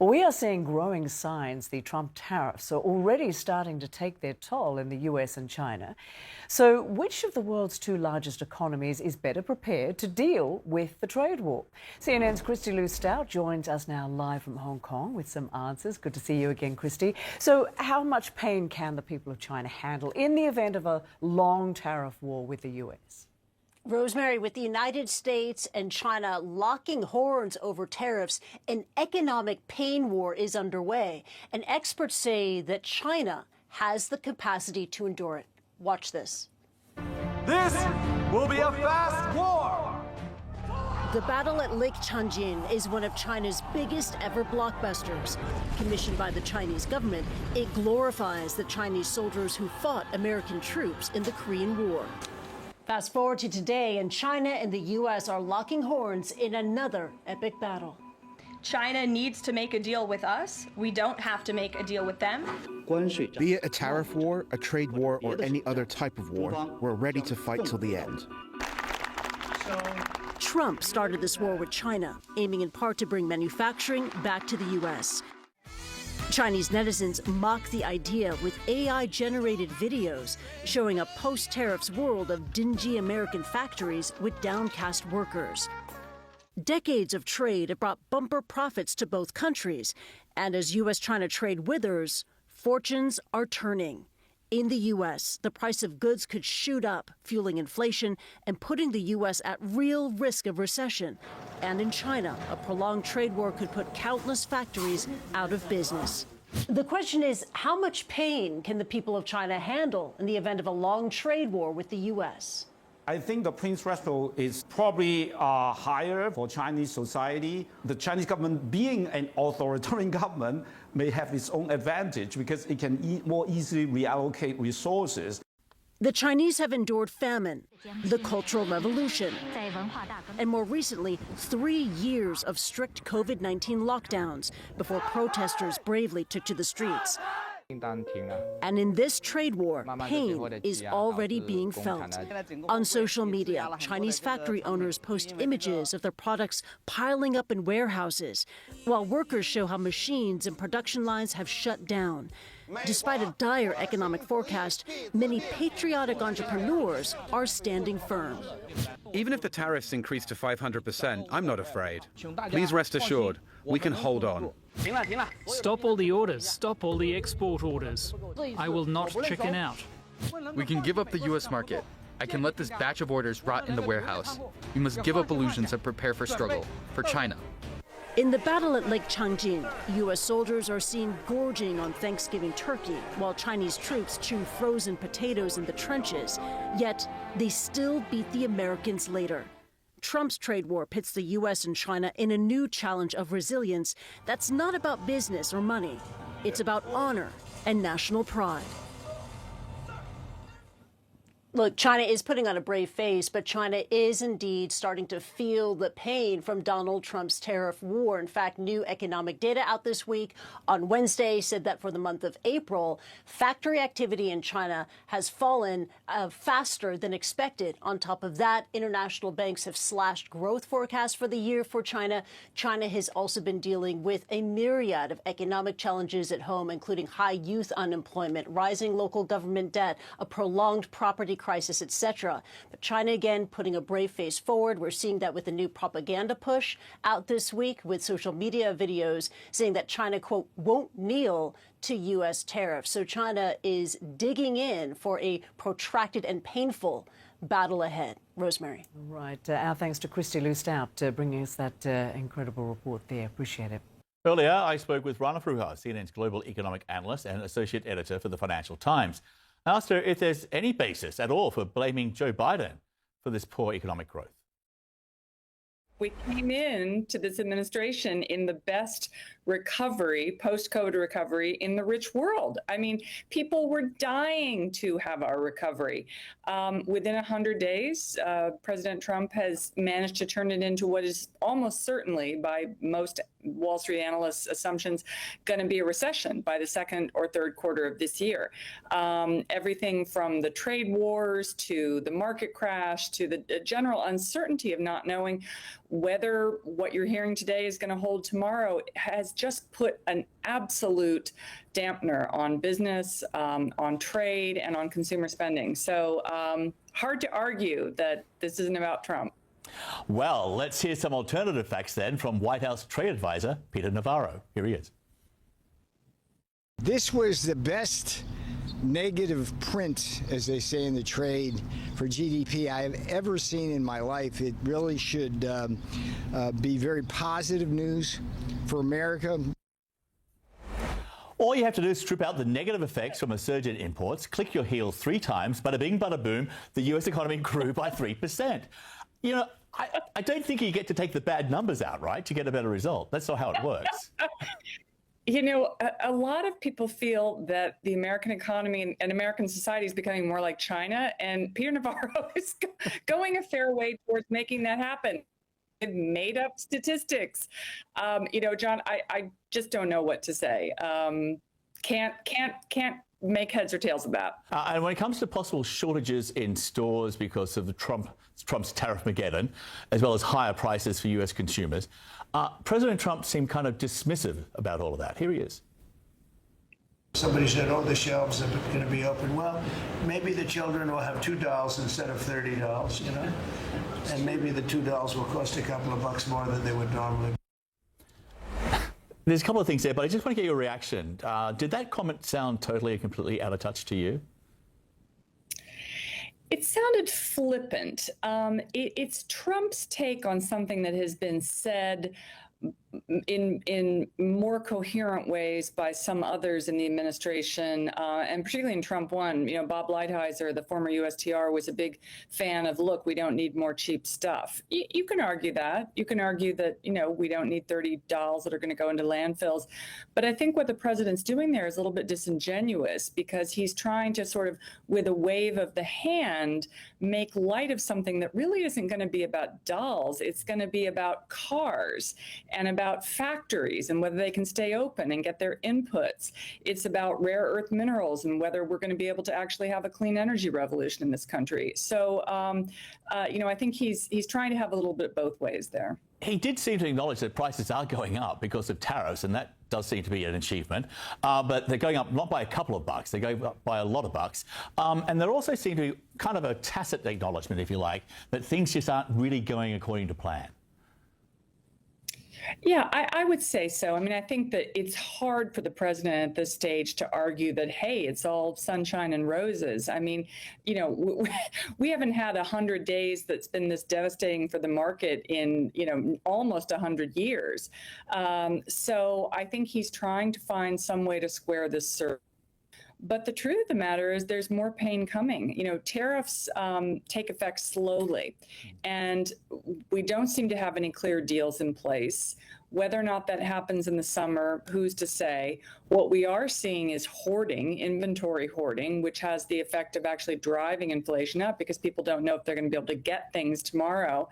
We are seeing growing signs the Trump tariffs are already starting to take their toll in the US and China. So which of the world's two largest economies is better prepared to deal with the trade war? CNN's Christy Lou Stout joins us now live from Hong Kong with some answers. Good to see you again, Christy. So how much pain can the people of China handle in the event of a long tariff war with the US? Rosemary, with the United States and China locking horns over tariffs, an economic pain war is underway. And experts say that China has the capacity to endure it. Watch this. This will be a fast war. The battle at Lake Changjin is one of China's biggest ever blockbusters. Commissioned by the Chinese government, it glorifies the Chinese soldiers who fought American troops in the Korean War. Fast forward to today, and China and the U.S. are locking horns in another epic battle. China needs to make a deal with us. We don't have to make a deal with them. Be it a tariff war, a trade war, or any other type of war, we're ready to fight till the end. Trump started this war with China, aiming in part to bring manufacturing back to the U.S. Chinese netizens mock the idea with AI-generated videos showing a post-tariffs world of dingy American factories with downcast workers. Decades of trade have brought bumper profits to both countries, and as U.S.-China trade withers, fortunes are turning. In the U.S., the price of goods could shoot up, fueling inflation and putting the U.S. at real risk of recession. And in China, a prolonged trade war could put countless factories out of business. The question is, how much pain can the people of China handle in the event of a long trade war with the U.S.? I think the pain threshold is probably higher for Chinese society. The Chinese government, being an authoritarian government, may have its own advantage because it can more easily reallocate resources. The Chinese have endured famine, the Cultural Revolution, and more recently, 3 years of strict COVID-19 lockdowns before protesters bravely took to the streets. And in this trade war, pain is already being felt. On social media, Chinese factory owners post images of their products piling up in warehouses, while workers show how machines and production lines have shut down. Despite a dire economic forecast, many patriotic entrepreneurs are standing firm. Even if the tariffs increase to 500%, I'm not afraid. Please rest assured, we can hold on. Stop all the orders. Stop all the export orders. I will not chicken out. We can give up the U.S. market. I can let this batch of orders rot in the warehouse. We must give up illusions and prepare for struggle. For China. In the battle at Lake Changjin, U.S. soldiers are seen gorging on Thanksgiving turkey, while Chinese troops chew frozen potatoes in the trenches. Yet, they still beat the Americans later. Trump's trade war pits the U.S. and China in a new challenge of resilience that's not about business or money. It's about honor and national pride. Look, China is putting on a brave face, but China is indeed starting to feel the pain from Donald Trump's tariff war. In fact, new economic data out this week on Wednesday said that for the month of April, factory activity in China has fallen faster than expected. On top of that, international banks have slashed growth forecasts for the year for China. China has also been dealing with a myriad of economic challenges at home, including high youth unemployment, rising local government debt, a prolonged property crisis, etc. But China, again, putting a brave face forward. We're seeing that with the new propaganda push out this week with social media videos saying that China, quote, won't kneel to U.S. tariffs. So China is digging in for a protracted and painful battle ahead. Rosemary. Right. Our thanks to Christy Lou Stout bringing us that incredible report there. Appreciate it. Earlier, I spoke with Rana Fruha, CNN's global economic analyst and associate editor for the Financial Times. I asked her if there's any basis at all for blaming Joe Biden for this poor economic growth. We came in to this administration in the best recovery, post-COVID recovery in the rich world. I mean, people were dying to have our recovery. Within 100 days, President Trump has managed to turn it into what is almost certainly, by most Wall Street analysts' assumptions, going to be a recession by the second or third quarter of this year. Everything from the trade wars to the market crash to the general uncertainty of not knowing whether what you're hearing today is going to hold tomorrow has just put an absolute dampener on business, on trade, and on consumer spending. So hard to argue that this isn't about Trump. Well, let's hear some alternative facts then from White House trade advisor Peter Navarro. Here he is. This was the best negative print, as they say in the trade, for GDP I have ever seen in my life. It really should be very positive news for America. All you have to do is strip out the negative effects from a surge in imports, click your heels 3 times, bada bing, bada boom, the US economy grew by 3%. You know, I don't think you get to take the bad numbers out, right, to get a better result. That's not how it works. You know, a lot of people feel that the American economy and American society is becoming more like China, and Peter Navarro is going a fair way towards making that happen. Made up statistics. You know, John, I just don't know what to say. Can't make heads or tails of that. And when it comes to possible shortages in stores because of the Trump's tariff-mageddon, as well as higher prices for US consumers, President Trump seemed kind of dismissive about all of that. Here he is. Somebody said, oh, the shelves are going to be open. Well, maybe the children will have $2 instead of $30, you know? And maybe the $2 will cost a couple of bucks more than they would normally. There's a couple of things there, but I just want to get your reaction. Did that comment sound totally and completely out of touch to you? It sounded flippant. It's Trump's take on something that has been said in more coherent ways by some others in the administration, and particularly in Trump 1. You know, Bob Lighthizer, the former USTR, was a big fan of, look, we don't need more cheap stuff. You can argue that. You can argue that, you know, we don't need $30 that are going to go into landfills. But I think what the president's doing there is a little bit disingenuous, because he's trying to sort of, with a wave of the hand, make light of something that really isn't going to be about dolls. It's going to be about cars and about factories and whether they can stay open and get their inputs. It's about rare earth minerals and whether we're going to be able to actually have a clean energy revolution in this country. So, you know, I think he's trying to have a little bit both ways there. He did seem to acknowledge that prices are going up because of tariffs, and that does seem to be an achievement. But they're going up not by a couple of bucks, they're going up by a lot of bucks. And there also seems to be kind of a tacit acknowledgement, if you like, that things just aren't really going according to plan. Yeah, I would say so. I mean, I think that it's hard for the president at this stage to argue that, hey, it's all sunshine and roses. I mean, you know, we haven't had 100 days that's been this devastating for the market in, you know, almost 100 years. So I think he's trying to find some way to square this circle. But the truth of the matter is there's more pain coming. You know, tariffs take effect slowly, and we don't seem to have any clear deals in place. Whether or not that happens in the summer, who's to say? What we are seeing is hoarding, inventory hoarding, which has the effect of actually driving inflation up because people don't know if they're going to be able to get things tomorrow.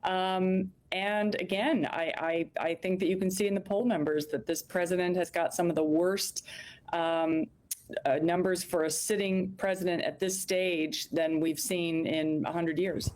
And again, I think that you can see in the poll numbers that this president has got some of the worst numbers for a sitting president at this stage than we've seen in 100 years.